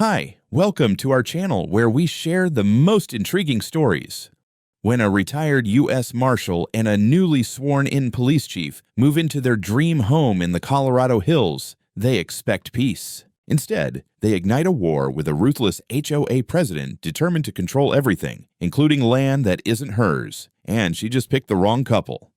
Hi, welcome to our channel where we share the most intriguing stories. When a retired U.S. Marshal and a newly sworn-in police chief move into their dream home in the Colorado Hills, they expect peace. Instead, they ignite a war with a ruthless HOA president determined to control everything, including land that isn't hers, and she just picked the wrong couple.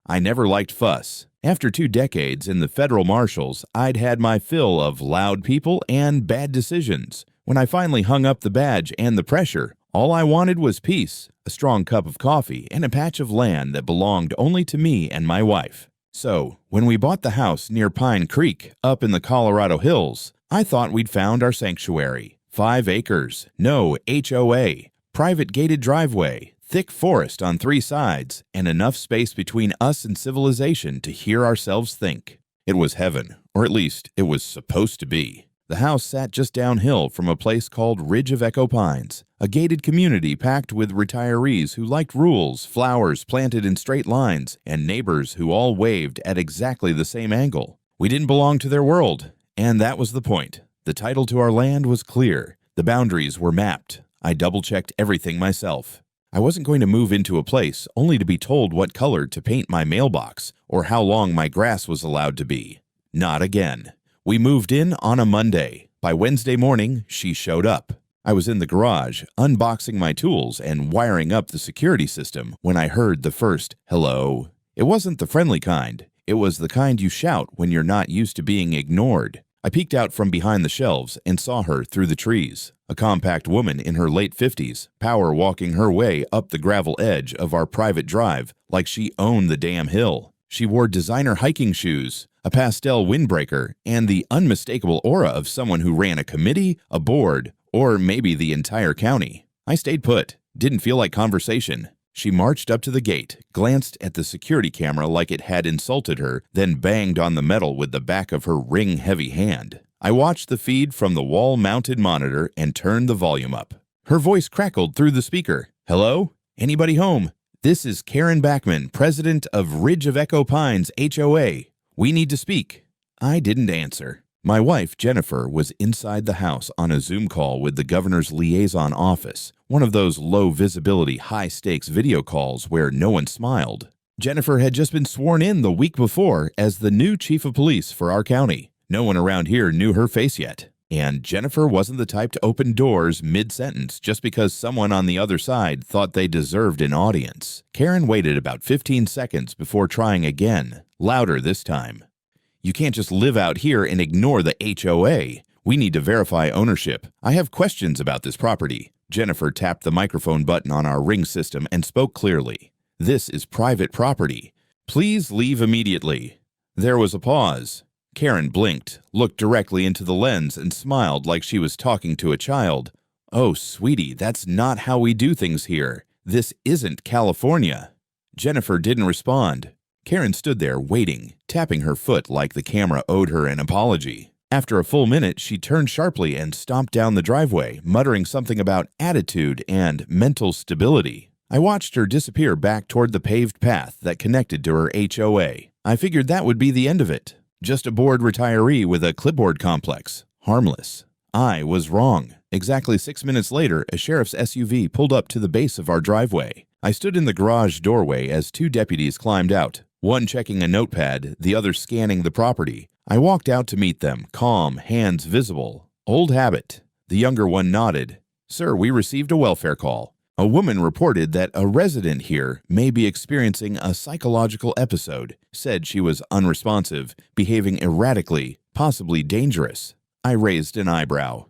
I never liked fuss. After 2 decades in the federal marshals, I'd had my fill of loud people and bad decisions. When I finally hung up the badge and the pressure, all I wanted was peace, a strong cup of coffee, and a patch of land that belonged only to me and my wife. So, when we bought the house near Pine Creek, up in the Colorado Hills, I thought we'd found our sanctuary. 5 acres, no HOA, private gated driveway, thick forest on 3 sides, and enough space between us and civilization to hear ourselves think. It was heaven, or at least it was supposed to be. The house sat just downhill from a place called Ridge of Echo Pines, a gated community packed with retirees who liked rules, flowers planted in straight lines, and neighbors who all waved at exactly the same angle. We didn't belong to their world, and that was the point. The title to our land was clear. The boundaries were mapped. I double-checked everything myself. I wasn't going to move into a place only to be told what color to paint my mailbox or how long my grass was allowed to be. Not again. We moved in on a Monday. By Wednesday morning, she showed up. I was in the garage, unboxing my tools and wiring up the security system when I heard the first hello. It wasn't the friendly kind. It was the kind you shout when you're not used to being ignored. I peeked out from behind the shelves and saw her through the trees. A compact woman in her late 50s, power walking her way up the gravel edge of our private drive like she owned the damn hill. She wore designer hiking shoes, a pastel windbreaker, and the unmistakable aura of someone who ran a committee, a board, or maybe the entire county. I stayed put. Didn't feel like conversation. She marched up to the gate, glanced at the security camera like it had insulted her, then banged on the metal with the back of her ring-heavy hand. I watched the feed from the wall-mounted monitor and turned the volume up. Her voice crackled through the speaker. "Hello? Anybody home? This is Karen Backman, president of Ridge of Echo Pines HOA. We need to speak." I didn't answer. My wife, Jennifer, was inside the house on a Zoom call with the governor's liaison office, one of those low-visibility, high-stakes video calls where no one smiled. Jennifer had just been sworn in the week before as the new chief of police for our county. No one around here knew her face yet. And Jennifer wasn't the type to open doors mid-sentence just because someone on the other side thought they deserved an audience. Karen waited about 15 seconds before trying again, louder this time. "You can't just live out here and ignore the HOA. We need to verify ownership. I have questions about this property." Jennifer tapped the microphone button on our ring system and spoke clearly. "This is private property. Please leave immediately." There was a pause. Karen blinked, looked directly into the lens, and smiled like she was talking to a child. "Oh, sweetie, that's not how we do things here. This isn't California." Jennifer didn't respond. Karen stood there waiting, tapping her foot like the camera owed her an apology. After a full minute, she turned sharply and stomped down the driveway, muttering something about attitude and mental stability. I watched her disappear back toward the paved path that connected to her HOA. I figured that would be the end of it. Just a bored retiree with a clipboard complex. Harmless. I was wrong. Exactly 6 minutes later, a sheriff's SUV pulled up to the base of our driveway. I stood in the garage doorway as 2 deputies climbed out, one checking a notepad, the other scanning the property. I walked out to meet them, calm, hands visible. Old habit. The younger one nodded. "Sir, we received a welfare call. A woman reported that a resident here may be experiencing a psychological episode, said she was unresponsive, behaving erratically, possibly dangerous." I raised an eyebrow.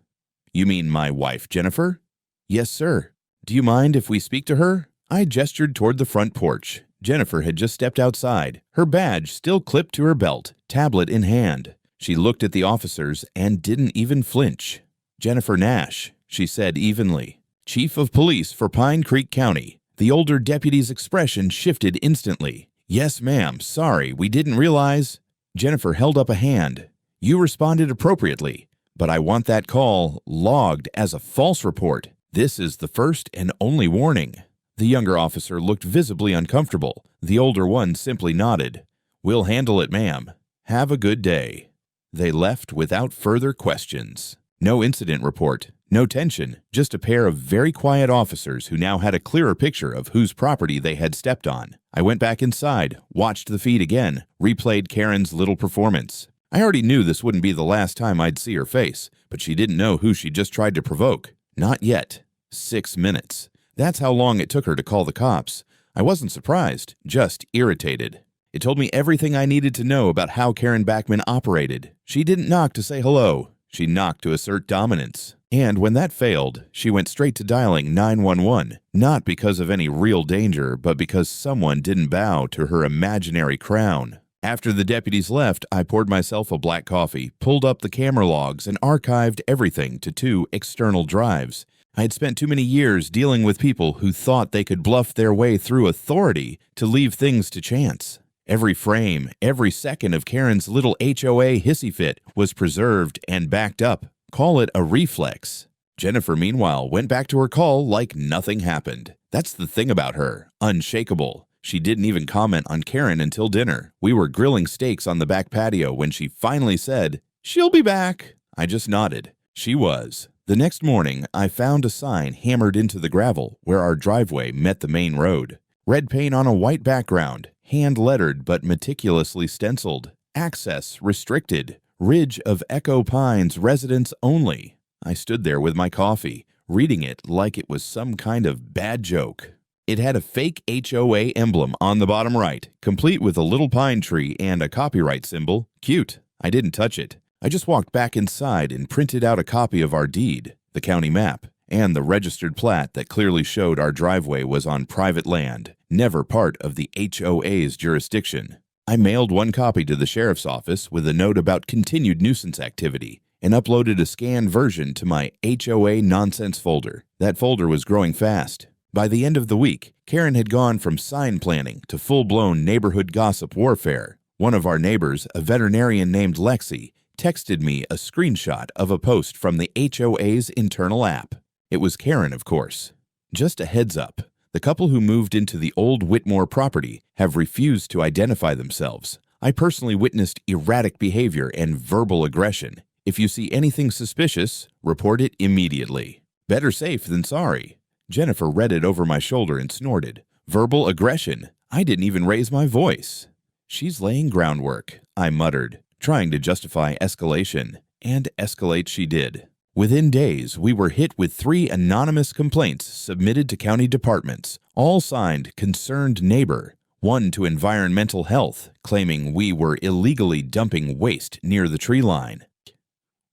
"You mean my wife, Jennifer?" "Yes, sir." "Do you mind if we speak to her?" I gestured toward the front porch. Jennifer had just stepped outside, her badge still clipped to her belt, tablet in hand. She looked at the officers and didn't even flinch. "Jennifer Nash," she said evenly. "Chief of Police for Pine Creek County." The older deputy's expression shifted instantly. "Yes, ma'am. Sorry, we didn't realize." Jennifer held up a hand. "You responded appropriately, but I want that call logged as a false report. This is the first and only warning." The younger officer looked visibly uncomfortable. The older one simply nodded. "We'll handle it, ma'am. Have a good day." They left without further questions. No incident report, no tension, just a pair of very quiet officers who now had a clearer picture of whose property they had stepped on. I went back inside, watched the feed again, replayed Karen's little performance. I already knew this wouldn't be the last time I'd see her face, but she didn't know who she just tried to provoke. Not yet. 6 minutes. That's how long it took her to call the cops. I wasn't surprised, just irritated. It told me everything I needed to know about how Karen Backman operated. She didn't knock to say hello. She knocked to assert dominance. And when that failed, she went straight to dialing 911, not because of any real danger, but because someone didn't bow to her imaginary crown. After the deputies left, I poured myself a black coffee, pulled up the camera logs, and archived everything to 2 external drives. I had spent too many years dealing with people who thought they could bluff their way through authority to leave things to chance. Every frame, every second of Karen's little HOA hissy fit was preserved and backed up. Call it a reflex. Jennifer, meanwhile, went back to her call like nothing happened. That's the thing about her, unshakable. She didn't even comment on Karen until dinner. We were grilling steaks on the back patio when she finally said, "She'll be back." I just nodded. She was. The next morning, I found a sign hammered into the gravel where our driveway met the main road. Red paint on a white background, hand-lettered but meticulously stenciled. Access restricted. Ridge of Echo Pines residents only. I stood there with my coffee, reading it like it was some kind of bad joke. It had a fake HOA emblem on the bottom right, complete with a little pine tree and a copyright symbol. Cute. I didn't touch it. I just walked back inside and printed out a copy of our deed, the county map, and the registered plat that clearly showed our driveway was on private land, never part of the HOA's jurisdiction. I mailed one copy to the sheriff's office with a note about continued nuisance activity and uploaded a scanned version to my HOA nonsense folder. That folder was growing fast. By the end of the week, Karen had gone from sign planning to full-blown neighborhood gossip warfare. One of our neighbors, a veterinarian named Lexi, texted me a screenshot of a post from the HOA's internal app. It was Karen, of course. Just a heads up, the couple who moved into the old Whitmore property have refused to identify themselves. I personally witnessed erratic behavior and verbal aggression. If you see anything suspicious, report it immediately. Better safe than sorry. Jennifer read it over my shoulder and snorted. Verbal aggression. I didn't even raise my voice. She's laying groundwork, I muttered, trying to justify escalation. And escalate she did. Within days, we were hit with 3 anonymous complaints submitted to county departments, all signed Concerned Neighbor. One to Environmental Health, claiming we were illegally dumping waste near the tree line.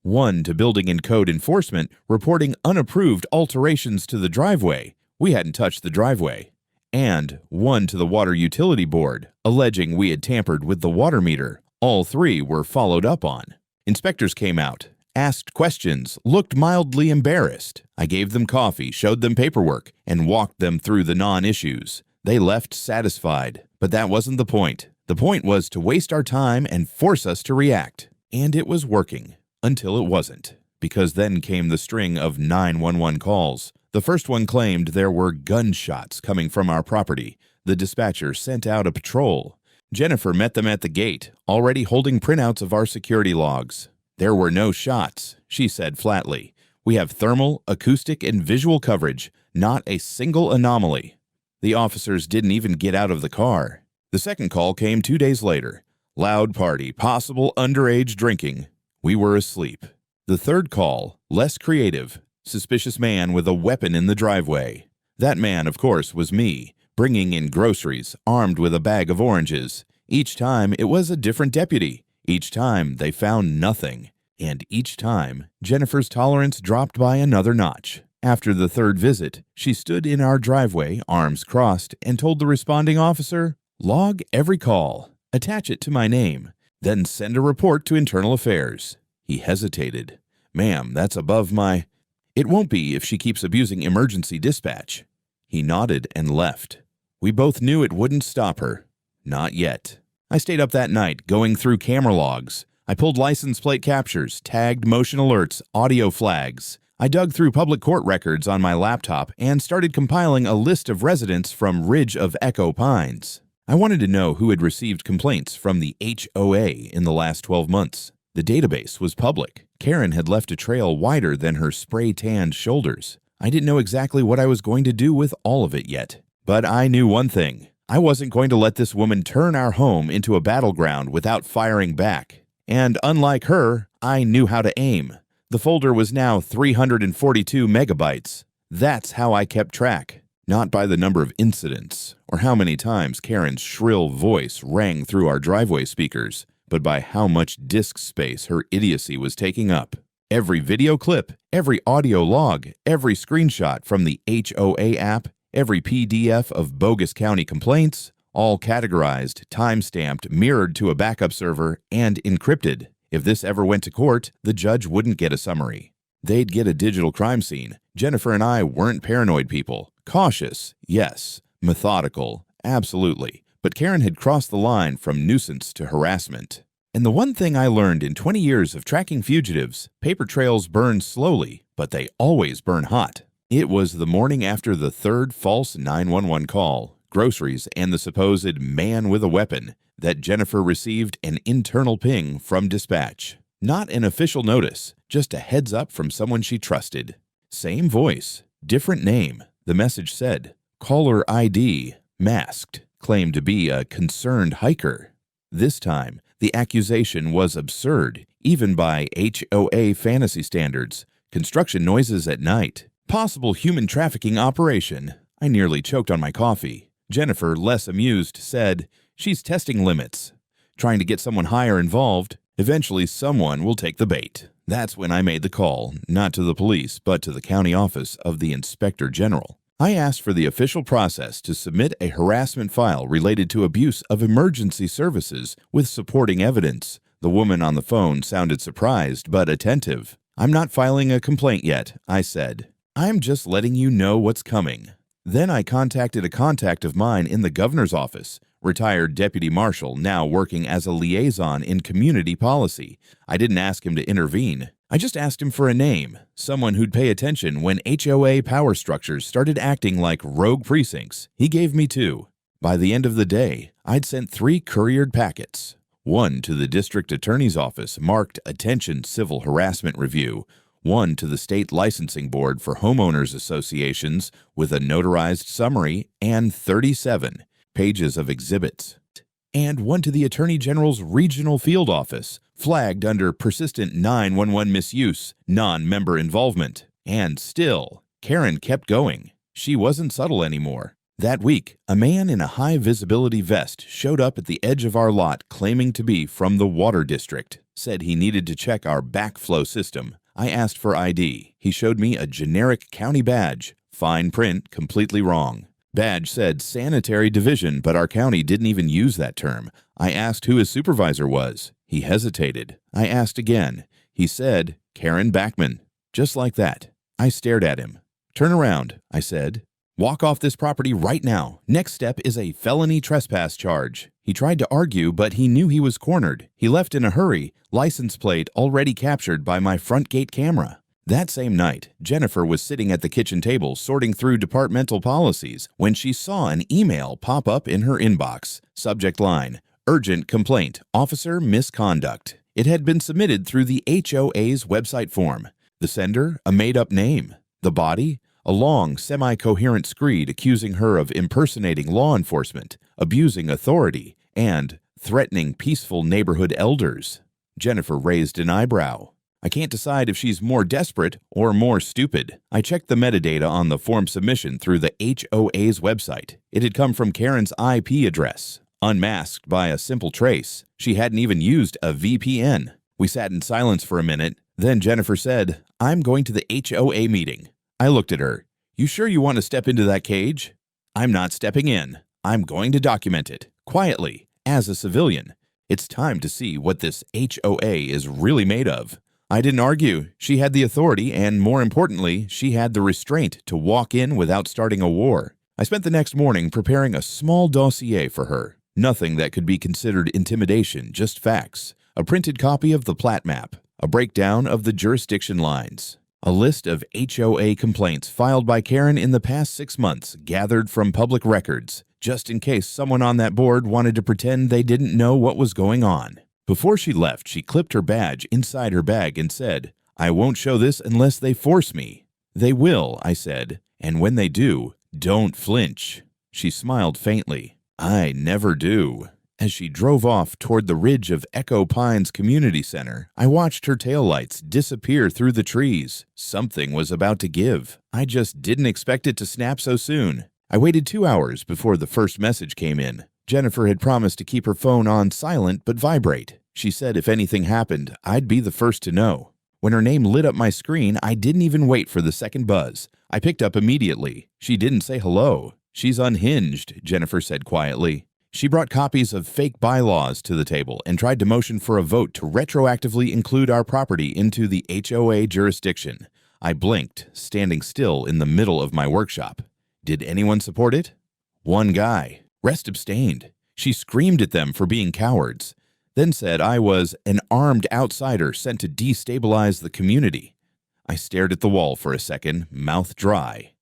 One to Building and Code Enforcement, reporting unapproved alterations to the driveway. We hadn't touched the driveway. And one to the Water Utility Board, alleging we had tampered with the water meter. All 3 were followed up on. Inspectors came out, asked questions, looked mildly embarrassed. I gave them coffee, showed them paperwork, and walked them through the non-issues. They left satisfied, but that wasn't the point. The point was to waste our time and force us to react. And it was working. Until it wasn't, because then came the string of 911 calls. The first one claimed there were gunshots coming from our property. The dispatcher sent out a patrol. Jennifer met them at the gate, already holding printouts of our security logs. There were no shots, she said flatly. We have thermal, acoustic, and visual coverage, not a single anomaly. The officers didn't even get out of the car. The second call came 2 days later. Loud party, possible underage drinking. We were asleep. The third call, less creative, suspicious man with a weapon in the driveway. That man, of course, was me, bringing in groceries, armed with a bag of oranges. Each time, it was a different deputy. Each time, they found nothing. And each time, Jennifer's tolerance dropped by another notch. After the third visit, she stood in our driveway, arms crossed, and told the responding officer, "Log every call. Attach it to my name. Then send a report to Internal Affairs." He hesitated. "Ma'am, that's above my—" "It won't be if she keeps abusing emergency dispatch." He nodded and left. We both knew it wouldn't stop her. Not yet. I stayed up that night, going through camera logs. I pulled license plate captures, tagged motion alerts, audio flags. I dug through public court records on my laptop and started compiling a list of residents from Ridge of Echo Pines. I wanted to know who had received complaints from the HOA in the last 12 months. The database was public. Karen had left a trail wider than her spray-tanned shoulders. I didn't know exactly what I was going to do with all of it yet. But I knew one thing. I wasn't going to let this woman turn our home into a battleground without firing back. And unlike her, I knew how to aim. The folder was now 342 megabytes. That's how I kept track. Not by the number of incidents or how many times Karen's shrill voice rang through our driveway speakers, but by how much disk space her idiocy was taking up. Every video clip, every audio log, every screenshot from the HOA app, every PDF of bogus county complaints, all categorized, time-stamped, mirrored to a backup server, and encrypted. If this ever went to court, the judge wouldn't get a summary. They'd get a digital crime scene. Jennifer and I weren't paranoid people. Cautious, yes. Methodical, absolutely. But Karen had crossed the line from nuisance to harassment. And the one thing I learned in 20 years of tracking fugitives, paper trails burn slowly, but they always burn hot. It was the morning after the third false 911 call, groceries, and the supposed man with a weapon, that Jennifer received an internal ping from dispatch. Not an official notice, just a heads up from someone she trusted. Same voice, different name. The message said, caller ID, masked, claimed to be a concerned hiker. This time, the accusation was absurd, even by HOA fantasy standards. Construction noises at night. Possible human trafficking operation. I nearly choked on my coffee. Jennifer, less amused, said, she's testing limits. Trying to get someone higher involved. Eventually, someone will take the bait. That's when I made the call, not to the police, but to the county office of the Inspector General. I asked for the official process to submit a harassment file related to abuse of emergency services with supporting evidence. The woman on the phone sounded surprised but attentive. I'm not filing a complaint yet, I said. I'm just letting you know what's coming. Then I contacted a contact of mine in the governor's office, retired deputy marshal now working as a liaison in community policy. I didn't ask him to intervene. I just asked him for a name, someone who'd pay attention when HOA power structures started acting like rogue precincts. He gave me 2. By the end of the day, I'd sent 3 couriered packets. One to the district attorney's office marked Attention Civil Harassment Review. One to the State Licensing Board for Homeowners Associations with a notarized summary and 37 pages of exhibits. And one to the Attorney General's Regional Field Office, flagged under persistent 911 misuse, non-member involvement. And still, Karen kept going. She wasn't subtle anymore. That week, a man in a high-visibility vest showed up at the edge of our lot claiming to be from the water district. Said he needed to check our backflow system. I asked for ID. He showed me a generic county badge. Fine print, completely wrong. Badge said sanitary division, but our county didn't even use that term. I asked who his supervisor was. He hesitated. I asked again. He said, Karen Backman. Just like that. I stared at him. Turn around, I said. Walk off this property right now. Next step is a felony trespass charge. He tried to argue, but he knew he was cornered. He left in a hurry, license plate already captured by my front gate camera. That same night, Jennifer was sitting at the kitchen table sorting through departmental policies when she saw an email pop up in her inbox. Subject line, Urgent Complaint, Officer Misconduct. It had been submitted through the HOA's website form. The sender, a made-up name. The body, a long, semi-coherent screed accusing her of impersonating law enforcement, abusing authority, and threatening peaceful neighborhood elders. Jennifer raised an eyebrow. I can't decide if she's more desperate or more stupid. I checked the metadata on the form submission through the HOA's website. It had come from Karen's IP address, unmasked by a simple trace. She hadn't even used a VPN. We sat in silence for a minute. Then Jennifer said, I'm going to the HOA meeting. I looked at her. You sure you want to step into that cage? I'm not stepping in. I'm going to document it, quietly, as a civilian. It's time to see what this HOA is really made of. I didn't argue. She had the authority, and more importantly, she had the restraint to walk in without starting a war. I spent the next morning preparing a small dossier for her. Nothing that could be considered intimidation, just facts. A printed copy of the plat map, a breakdown of the jurisdiction lines, a list of HOA complaints filed by Karen in the past 6 months, gathered from public records, just in case someone on that board wanted to pretend they didn't know what was going on. Before she left, she clipped her badge inside her bag and said, "I won't show this unless they force me." "They will," I said, "and when they do, don't flinch." She smiled faintly. "I never do." As she drove off toward the ridge of Echo Pines Community Center, I watched her taillights disappear through the trees. Something was about to give. I just didn't expect it to snap so soon. I waited 2 hours before the first message came in. Jennifer had promised to keep her phone on silent but vibrate. She said if anything happened, I'd be the first to know. When her name lit up my screen, I didn't even wait for the second buzz. I picked up immediately. She didn't say hello. "She's unhinged," Jennifer said quietly. She brought copies of fake bylaws to the table and tried to motion for a vote to retroactively include our property into the HOA jurisdiction. I blinked, standing still in the middle of my workshop. Did anyone support it? One guy. Rest abstained. She screamed at them for being cowards, then said I was an armed outsider sent to destabilize the community. I stared at the wall for a second, mouth dry.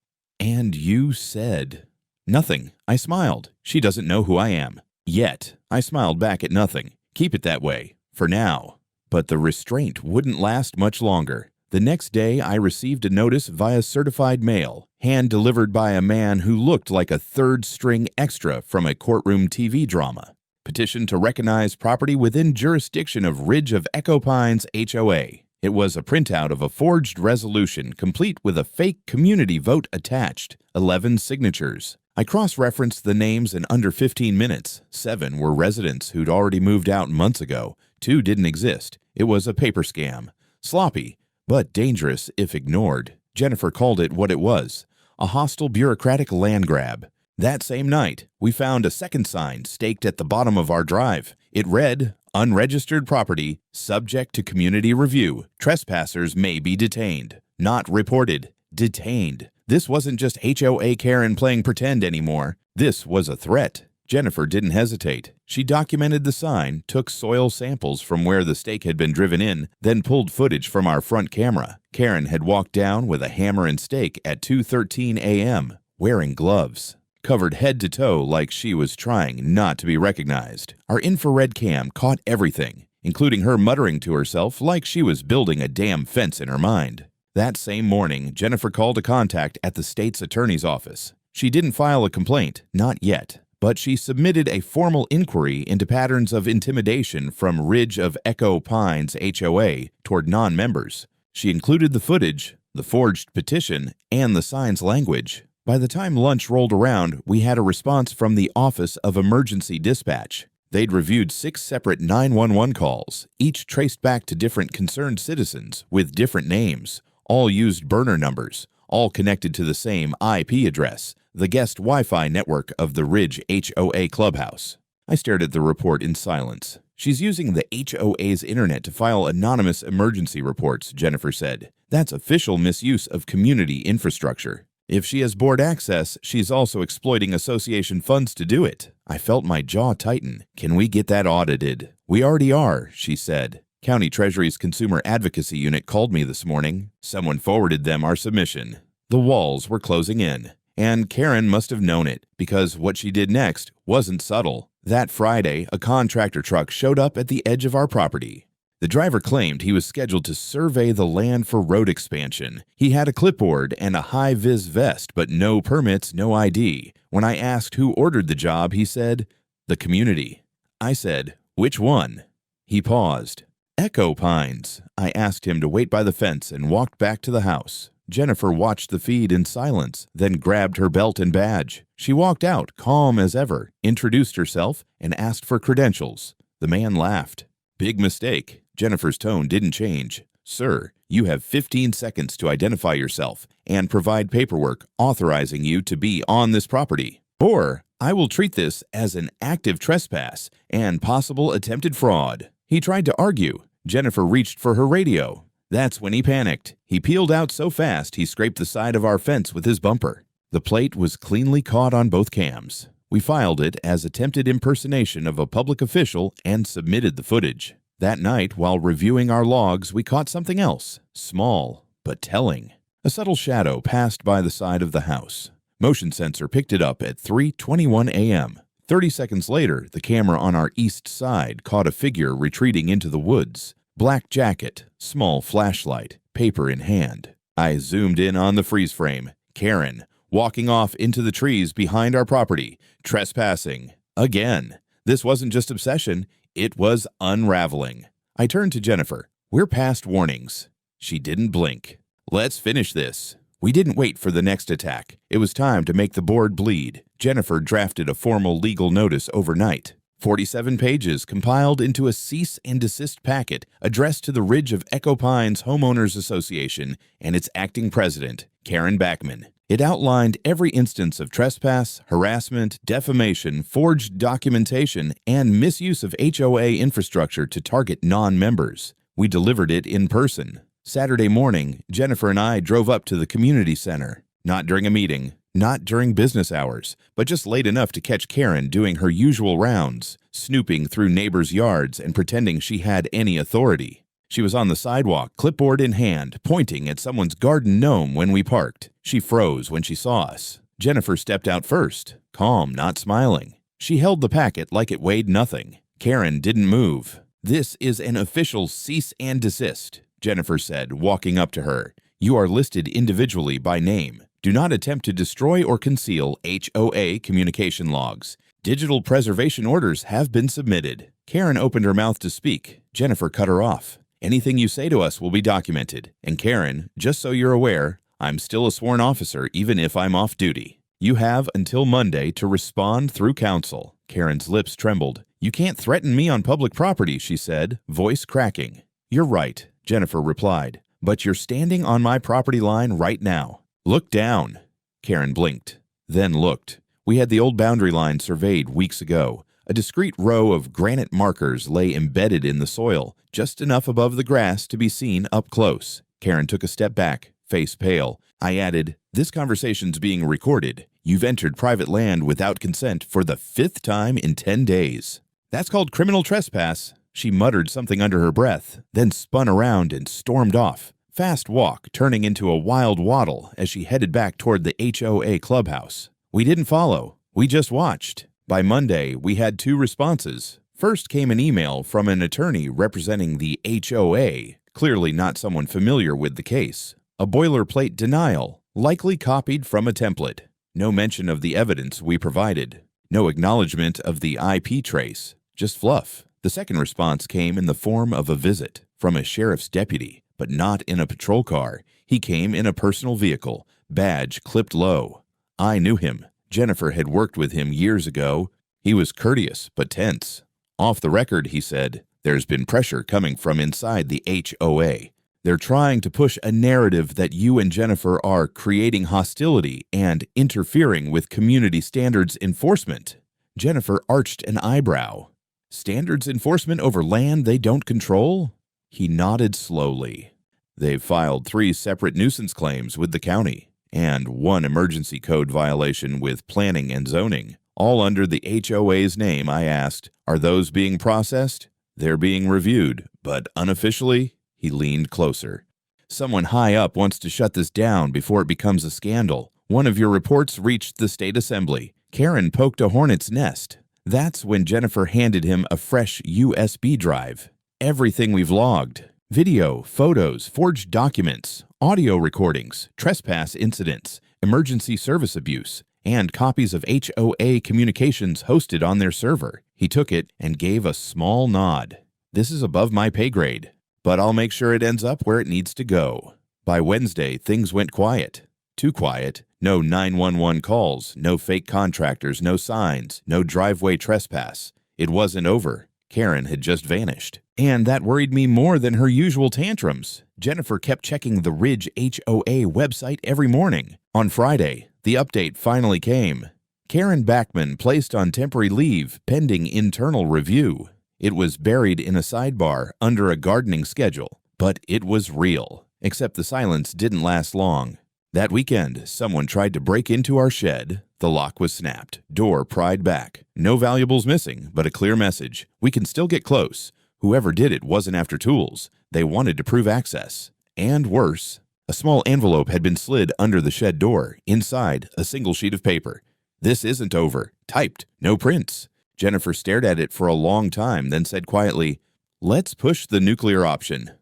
"And you said—" "Nothing." I smiled. "She doesn't know who I am. Yet." I smiled back at nothing. "Keep it that way. For now." But the restraint wouldn't last much longer. The next day, I received a notice via certified mail, hand-delivered by a man who looked like a third-string extra from a courtroom TV drama. Petition to recognize property within jurisdiction of Ridge of Echo Pines HOA. It was a printout of a forged resolution, complete with a fake community vote attached, 11 signatures. I cross-referenced the names in under 15 minutes. 7 were residents who'd already moved out months ago. 2 didn't exist. It was a paper scam. Sloppy, but dangerous if ignored. Jennifer called it what it was, a hostile bureaucratic land grab. That same night, we found a second sign staked at the bottom of our drive. It read, "Unregistered property, subject to community review. Trespassers may be detained." Not reported, detained. This wasn't just HOA Karen playing pretend anymore. This was a threat. Jennifer didn't hesitate. She documented the sign, took soil samples from where the stake had been driven in, then pulled footage from our front camera. Karen had walked down with a hammer and stake at 2:13 a.m., wearing gloves, covered head to toe like she was trying not to be recognized. Our infrared cam caught everything, including her muttering to herself like she was building a damn fence in her mind. That same morning, Jennifer called a contact at the state's attorney's office. She didn't file a complaint, not yet, but she submitted a formal inquiry into patterns of intimidation from Ridge of Echo Pines HOA toward non-members. She included the footage, the forged petition, and the sign's language. By the time lunch rolled around, we had a response from the Office of Emergency Dispatch. They'd reviewed 6 separate 911 calls, each traced back to different concerned citizens with different names. All used burner numbers, all connected to the same IP address, the guest Wi-Fi network of the Ridge HOA clubhouse. I stared at the report in silence. "She's using the HOA's internet to file anonymous emergency reports," Jennifer said. "That's official misuse of community infrastructure. If she has board access, she's also exploiting association funds to do it." I felt my jaw tighten. "Can we get that audited?" "We already are," she said. County Treasury's Consumer Advocacy Unit called me this morning. Someone forwarded them our submission. The walls were closing in. And Karen must have known it, because what she did next wasn't subtle. That Friday, a contractor truck showed up at the edge of our property. The driver claimed he was scheduled to survey the land for road expansion. He had a clipboard and a high-vis vest, but no permits, no ID. When I asked who ordered the job, he said, "The community." I said, "Which one?" He paused. "Echo Pines." I asked him to wait by the fence and walked back to the house. Jennifer watched the feed in silence, then grabbed her belt and badge. She walked out, calm as ever, introduced herself, and asked for credentials. The man laughed. "Big mistake." Jennifer's tone didn't change. "Sir, you have 15 seconds to identify yourself and provide paperwork authorizing you to be on this property. Or I will treat this as an active trespass and possible attempted fraud." He tried to argue. Jennifer reached for her radio. That's when he panicked. He peeled out so fast he scraped the side of our fence with his bumper. The plate was cleanly caught on both cams. We filed it as attempted impersonation of a public official and submitted the footage. That night, while reviewing our logs, we caught something else, small but telling. A subtle shadow passed by the side of the house. Motion sensor picked it up at 3:21 a.m. 30 seconds later, the camera on our east side caught a figure retreating into the woods. Black jacket, small flashlight, paper in hand. I zoomed in on the freeze frame. Karen, walking off into the trees behind our property, trespassing. Again. This wasn't just obsession, it was unraveling. I turned to Jennifer. We're past warnings. She didn't blink. Let's finish this. We didn't wait for the next attack. It was time to make the board bleed. Jennifer drafted a formal legal notice overnight. 47 pages compiled into a cease and desist packet addressed to the Ridge of Echo Pines Homeowners Association and its acting president, Karen Backman. It outlined every instance of trespass, harassment, defamation, forged documentation, and misuse of HOA infrastructure to target non-members. We delivered it in person. Saturday morning, Jennifer and I drove up to the community center. Not during a meeting, not during business hours, but just late enough to catch Karen doing her usual rounds, snooping through neighbors' yards and pretending she had any authority. She was on the sidewalk, clipboard in hand, pointing at someone's garden gnome when we parked. She froze when she saw us. Jennifer stepped out first, calm, not smiling. She held the packet like it weighed nothing. Karen didn't move. "This is an official cease and desist," Jennifer said, walking up to her. "You are listed individually by name. Do not attempt to destroy or conceal HOA communication logs. Digital preservation orders have been submitted." Karen opened her mouth to speak. Jennifer cut her off. "Anything you say to us will be documented. And Karen, just so you're aware, I'm still a sworn officer even if I'm off duty. You have until Monday to respond through counsel." Karen's lips trembled. "You can't threaten me on public property," she said, voice cracking. "You're right," Jennifer replied, "but you're standing on my property line right now. Look down." Karen blinked, then looked. We had the old boundary line surveyed weeks ago. A discrete row of granite markers lay embedded in the soil, just enough above the grass to be seen up close. Karen took a step back, face pale. I added, "This conversation's being recorded. You've entered private land without consent for the 5th time in 10 days. That's called criminal trespass." She muttered something under her breath, then spun around and stormed off. Fast walk, turning into a wild waddle as she headed back toward the HOA clubhouse. We didn't follow. We just watched. By Monday, we had 2 responses. First came an email from an attorney representing the HOA, clearly not someone familiar with the case. A boilerplate denial, likely copied from a template. No mention of the evidence we provided. No acknowledgement of the IP trace. Just fluff. The second response came in the form of a visit from a sheriff's deputy, but not in a patrol car. He came in a personal vehicle, badge clipped low. I knew him. Jennifer had worked with him years ago. He was courteous but tense. Off the record, he said, "There's been pressure coming from inside the HOA. They're trying to push a narrative that you and Jennifer are creating hostility and interfering with community standards enforcement." Jennifer arched an eyebrow. "Standards enforcement over land they don't control?" He nodded slowly. "They've filed 3 separate nuisance claims with the county and 1 emergency code violation with planning and zoning, all under the HOA's name." I asked, "Are those being processed?" "They're being reviewed, but unofficially." He leaned closer. "Someone high up wants to shut this down before it becomes a scandal. One of your reports reached the state assembly. Karen poked a hornet's nest." That's when Jennifer handed him a fresh USB drive. "Everything we've logged. Video, photos, forged documents, audio recordings, trespass incidents, emergency service abuse, and copies of HOA communications hosted on their server." He took it and gave a small nod. "This is above my pay grade, but I'll make sure it ends up where it needs to go." By Wednesday, things went quiet. Too quiet. No 911 calls, no fake contractors, no signs, no driveway trespass. It wasn't over. Karen had just vanished. And that worried me more than her usual tantrums. Jennifer kept checking the Ridge HOA website every morning. On Friday, the update finally came. Karen Backman placed on temporary leave pending internal review. It was buried in a sidebar under a gardening schedule, but it was real, except the silence didn't last long. That weekend, someone tried to break into our shed. The lock was snapped, door pried back. No valuables missing, but a clear message. We can still get close. Whoever did it wasn't after tools. They wanted to prove access. And worse, a small envelope had been slid under the shed door. Inside, a single sheet of paper. "This isn't over." Typed, "No prints." Jennifer stared at it for a long time, then said quietly, "Let's push the nuclear option."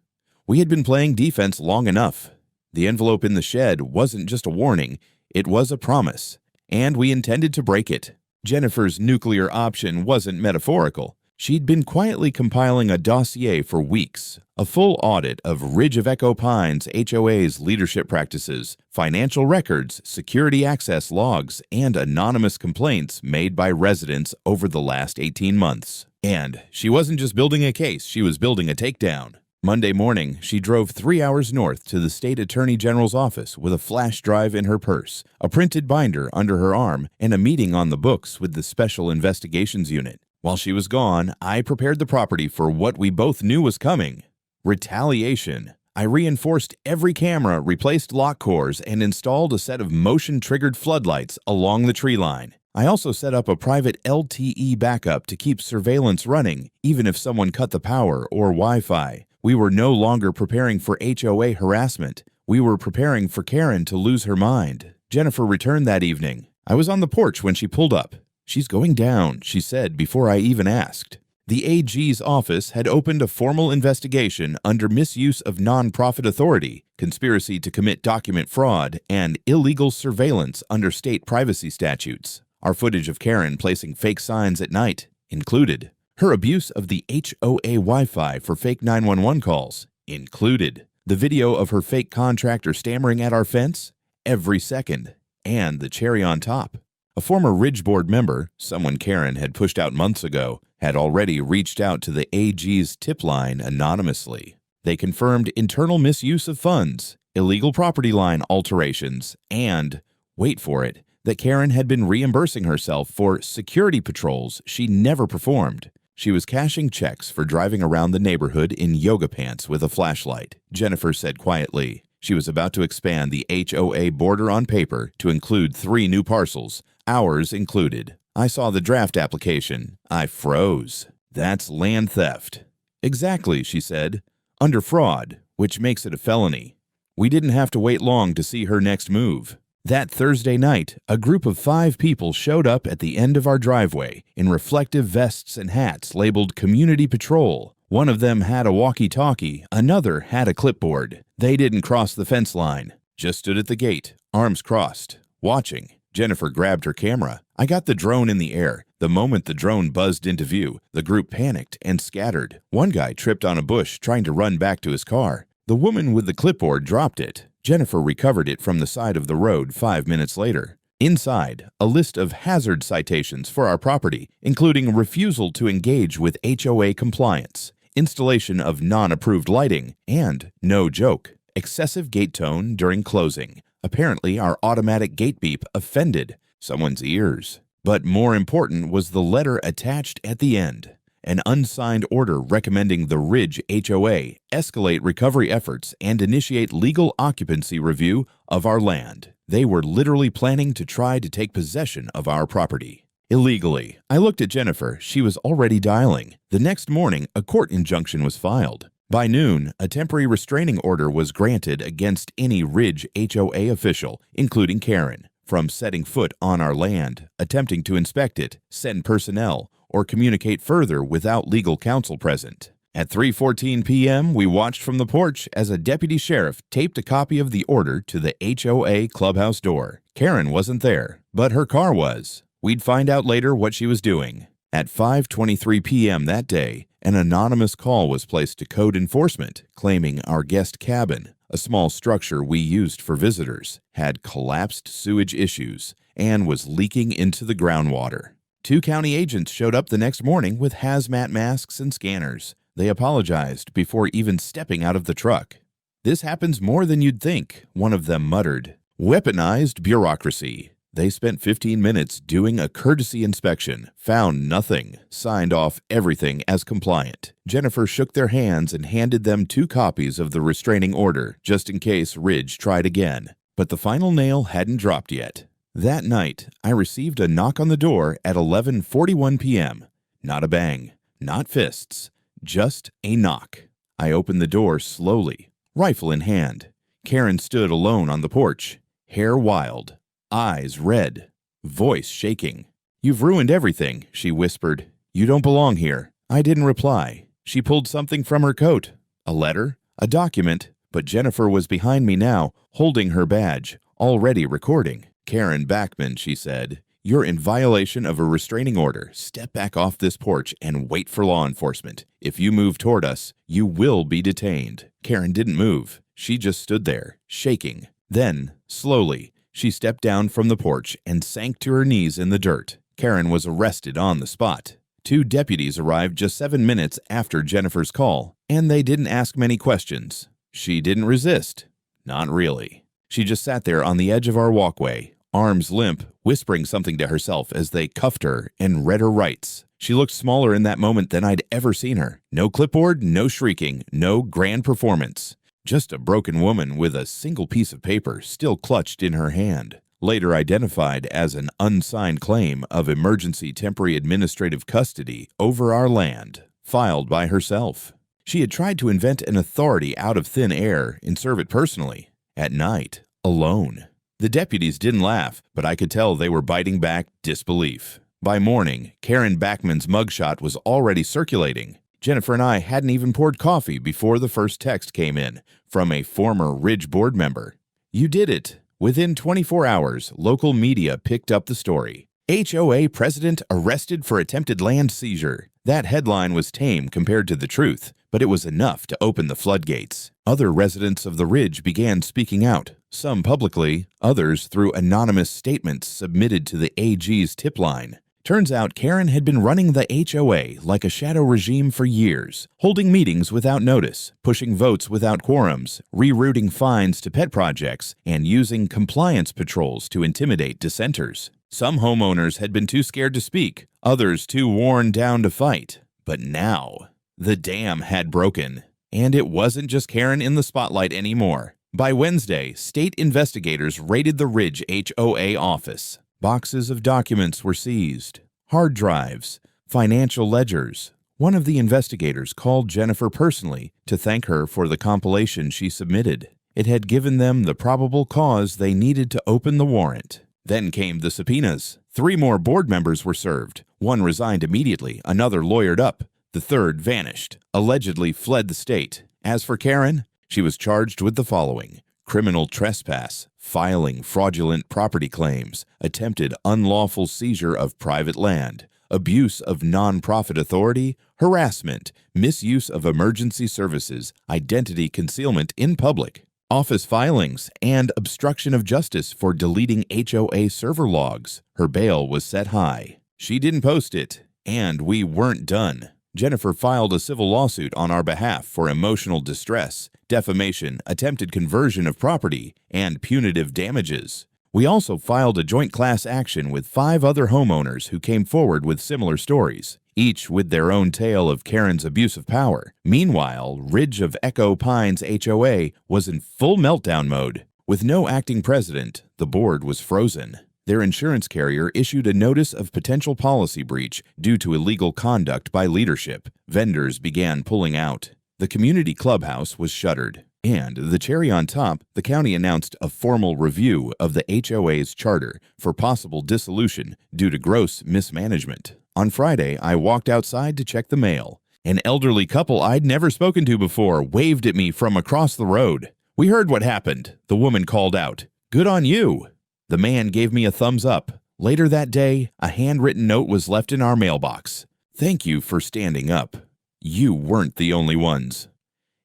We had been playing defense long enough. The envelope in the shed wasn't just a warning, it was a promise, and we intended to break it. Jennifer's nuclear option wasn't metaphorical. She'd been quietly compiling a dossier for weeks, a full audit of Ridge of Echo Pines HOA's leadership practices, financial records, security access logs, and anonymous complaints made by residents over the last 18 months. And she wasn't just building a case, she was building a takedown. Monday morning, she drove 3 hours north to the state attorney general's office with a flash drive in her purse, a printed binder under her arm, and a meeting on the books with the Special Investigations Unit. While she was gone, I prepared the property for what we both knew was coming: retaliation. I reinforced every camera, replaced lock cores, and installed a set of motion-triggered floodlights along the tree line. I also set up a private LTE backup to keep surveillance running, even if someone cut the power or Wi-Fi. We were no longer preparing for HOA harassment. We were preparing for Karen to lose her mind. Jennifer returned that evening. I was on the porch when she pulled up. "She's going down," she said before I even asked. The AG's office had opened a formal investigation under misuse of nonprofit authority, conspiracy to commit document fraud, and illegal surveillance under state privacy statutes. Our footage of Karen placing fake signs at night included. Her abuse of the HOA Wi-Fi for fake 911 calls included. The video of her fake contractor stammering at our fence every second. And the cherry on top: a former Ridge Board member, someone Karen had pushed out months ago, had already reached out to the AG's tip line anonymously. They confirmed internal misuse of funds, illegal property line alterations, and, wait for it, that Karen had been reimbursing herself for security patrols she never performed. She was cashing checks for driving around the neighborhood in yoga pants with a flashlight, Jennifer said quietly. She was about to expand the HOA border on paper to include 3 new parcels, ours included. I saw the draft application. I froze. "That's land theft." "Exactly," she said. "Under fraud, which makes it a felony." We didn't have to wait long to see her next move. That Thursday night, a group of 5 people showed up at the end of our driveway in reflective vests and hats labeled Community Patrol. One of them had a walkie-talkie, another had a clipboard. They didn't cross the fence line, just stood at the gate, arms crossed, watching. Jennifer grabbed her camera. I got the drone in the air. The moment the drone buzzed into view, the group panicked and scattered. One guy tripped on a bush trying to run back to his car. The woman with the clipboard dropped it. Jennifer recovered it from the side of the road 5 minutes later. Inside, a list of hazard citations for our property, including refusal to engage with HOA compliance, installation of non-approved lighting, and, no joke, excessive gate tone during closing. Apparently, our automatic gate beep offended someone's ears. But more important was the letter attached at the end. An unsigned order recommending the Ridge HOA escalate recovery efforts and initiate legal occupancy review of our land. They were literally planning to try to take possession of our property. Illegally. I looked at Jennifer. She was already dialing. The next morning, a court injunction was filed. By noon, a temporary restraining order was granted against any Ridge HOA official, including Karen, from setting foot on our land, attempting to inspect it, send personnel, or communicate further without legal counsel present. At 3:14 p.m., we watched from the porch as a deputy sheriff taped a copy of the order to the HOA clubhouse door. Karen wasn't there, but her car was. We'd find out later what she was doing. At 5:23 p.m. that day, an anonymous call was placed to code enforcement claiming our guest cabin, a small structure we used for visitors, had collapsed sewage issues and was leaking into the groundwater. 2 county agents showed up the next morning with hazmat masks and scanners. They apologized before even stepping out of the truck. "This happens more than you'd think," one of them muttered. Weaponized bureaucracy. They spent 15 minutes doing a courtesy inspection, found nothing, signed off everything as compliant. Jennifer shook their hands and handed them 2 copies of the restraining order, just in case Ridge tried again. But the final nail hadn't dropped yet. That night, I received a knock on the door at 11:41 p.m. Not a bang, not fists, just a knock. I opened the door slowly, rifle in hand. Karen stood alone on the porch, hair wild, eyes red. voice shaking. "You've ruined everything," she whispered. "You don't belong here." I didn't reply. She pulled something from her coat. A letter? A document? But Jennifer was behind me now, holding her badge, already recording. "Karen Backman," she said, "you're in violation of a restraining order. Step back off this porch and wait for law enforcement. If you move toward us, you will be detained." Karen didn't move. She just stood there, shaking. Then, slowly, she stepped down from the porch and sank to her knees in the dirt. Karen was arrested on the spot. 2 deputies arrived just 7 minutes after Jennifer's call, and they didn't ask many questions. She didn't resist. Not really. She just sat there on the edge of our walkway, arms limp, whispering something to herself as they cuffed her and read her rights. She looked smaller in that moment than I'd ever seen her. No clipboard, no shrieking, no grand performance. Just a broken woman with a single piece of paper still clutched in her hand, later identified as an unsigned claim of emergency temporary administrative custody over our land, filed by herself. She had tried to invent an authority out of thin air and serve it personally, at night, alone. The deputies didn't laugh, but I could tell they were biting back disbelief. By morning, Karen Backman's mugshot was already circulating. Jennifer and I hadn't even poured coffee before the first text came in from a former Ridge board member. "You did it." Within 24 hours, local media picked up the story. "HOA president arrested for attempted land seizure." That headline was tame compared to the truth, but it was enough to open the floodgates. Other residents of the Ridge began speaking out, some publicly, others through anonymous statements submitted to the AG's tip line. Turns out Karen had been running the HOA like a shadow regime for years, holding meetings without notice, pushing votes without quorums, rerouting fines to pet projects, and using compliance patrols to intimidate dissenters. Some homeowners had been too scared to speak, others too worn down to fight. But now, the dam had broken. And it wasn't just Karen in the spotlight anymore. By Wednesday, state investigators raided the Ridge HOA office. Boxes of documents were seized, hard drives, financial ledgers. One of the investigators called Jennifer personally to thank her for the compilation she submitted. It had given them the probable cause they needed to open the warrant. Then came the subpoenas. 3 more board members were served. One resigned immediately, another lawyered up. The third vanished, allegedly fled the state. As for Karen, she was charged with the following: criminal trespass, filing fraudulent property claims, attempted unlawful seizure of private land, abuse of nonprofit authority, harassment, misuse of emergency services, identity concealment in public, office filings, and obstruction of justice for deleting HOA server logs. Her bail was set high. She didn't post it, and we weren't done. Jennifer filed a civil lawsuit on our behalf for emotional distress, defamation, attempted conversion of property, and punitive damages. We also filed a joint class action with 5 other homeowners who came forward with similar stories, each with their own tale of Karen's abuse of power. Meanwhile, Ridge of Echo Pines HOA was in full meltdown mode. With no acting president, the board was frozen. Their insurance carrier issued a notice of potential policy breach due to illegal conduct by leadership. Vendors began pulling out. The community clubhouse was shuttered. And the cherry on top, the county announced a formal review of the HOA's charter for possible dissolution due to gross mismanagement. On Friday, I walked outside to check the mail. An elderly couple I'd never spoken to before waved at me from across the road. "We heard what happened," the woman called out. "Good on you." The man gave me a thumbs up. Later that day, a handwritten note was left in our mailbox. "Thank you for standing up. You weren't the only ones."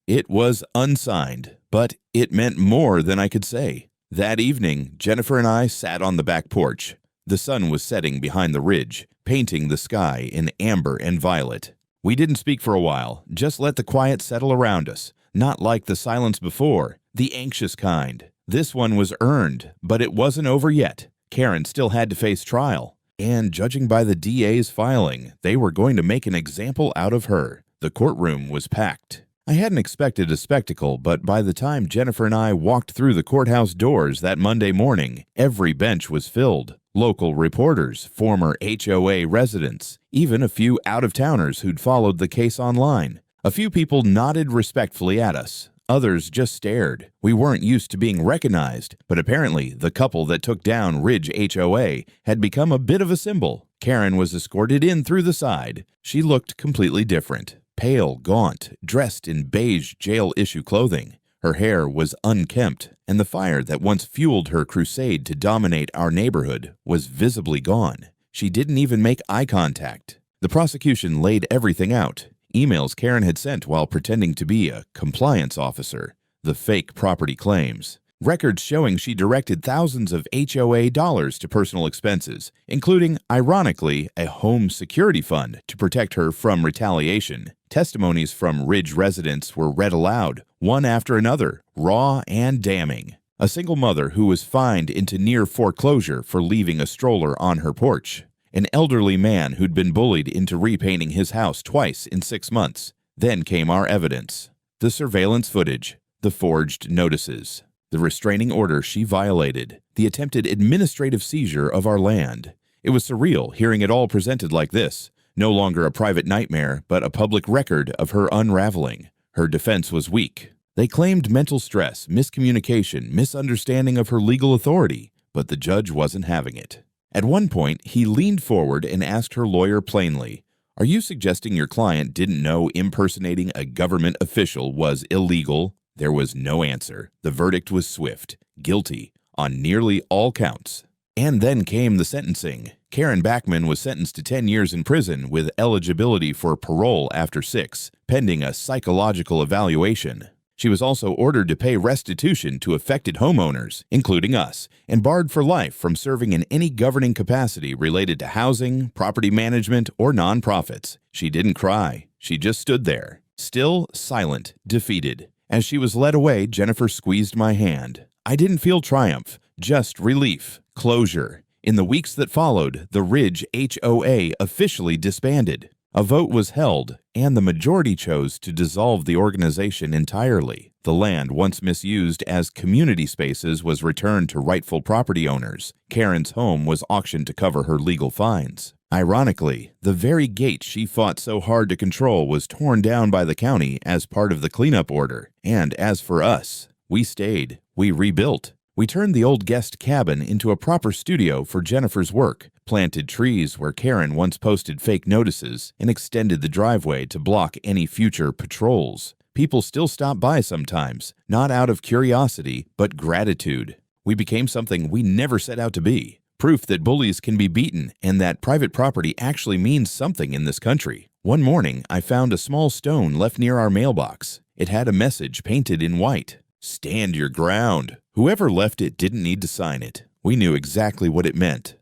It was unsigned, but it meant more than I could say. That evening, Jennifer and I sat on the back porch. The sun was setting behind the ridge, painting the sky in amber and violet. We didn't speak for a while, just let the quiet settle around us, not like the silence before, the anxious kind. This one was earned, but it wasn't over yet. Karen still had to face trial, and judging by the DA's filing, they were going to make an example out of her. The courtroom was packed. I hadn't expected a spectacle, but by the time Jennifer and I walked through the courthouse doors that Monday morning, every bench was filled. Local reporters, former HOA residents, even a few out-of-towners who'd followed the case online. A few people nodded respectfully at us. Others just stared. We weren't used to being recognized, but apparently the couple that took down Ridge HOA had become a bit of a symbol. Karen was escorted in through the side. She looked completely different. Pale, gaunt, dressed in beige jail-issue clothing. Her hair was unkempt, and the fire that once fueled her crusade to dominate our neighborhood was visibly gone. She didn't even make eye contact. The prosecution laid everything out. Emails Karen had sent while pretending to be a compliance officer. The fake property claims. Records showing she directed thousands of HOA dollars to personal expenses, including, ironically, a home security fund to protect her from retaliation. Testimonies from Ridge residents were read aloud, one after another, raw and damning. A single mother who was fined into near foreclosure for leaving a stroller on her porch. An elderly man who'd been bullied into repainting his house twice in 6 months. Then came our evidence. The surveillance footage, the forged notices, the restraining order she violated, the attempted administrative seizure of our land. It was surreal hearing it all presented like this. No longer a private nightmare, but a public record of her unraveling. Her defense was weak. They claimed mental stress, miscommunication, misunderstanding of her legal authority, but the judge wasn't having it. At one point, he leaned forward and asked her lawyer plainly, "Are you suggesting your client didn't know impersonating a government official was illegal?" There was no answer. The verdict was swift, guilty, on nearly all counts. And then came the sentencing. Karen Backman was sentenced to 10 years in prison with eligibility for parole after 6, pending a psychological evaluation. She was also ordered to pay restitution to affected homeowners, including us, and barred for life from serving in any governing capacity related to housing, property management, or nonprofits. She didn't cry. She just stood there, still, silent, defeated. As she was led away, Jennifer squeezed my hand. I didn't feel triumph, just relief, closure. In the weeks that followed, the Ridge HOA officially disbanded. A vote was held, and the majority chose to dissolve the organization entirely. The land once misused as community spaces was returned to rightful property owners. Karen's home was auctioned to cover her legal fines. Ironically, the very gate she fought so hard to control was torn down by the county as part of the cleanup order. And as for us, we stayed. We rebuilt. We turned the old guest cabin into a proper studio for Jennifer's work, planted trees where Karen once posted fake notices, and extended the driveway to block any future patrols. People still stop by sometimes, not out of curiosity, but gratitude. We became something we never set out to be. Proof that bullies can be beaten and that private property actually means something in this country. One morning, I found a small stone left near our mailbox. It had a message painted in white. "Stand your ground." Whoever left it didn't need to sign it. We knew exactly what it meant.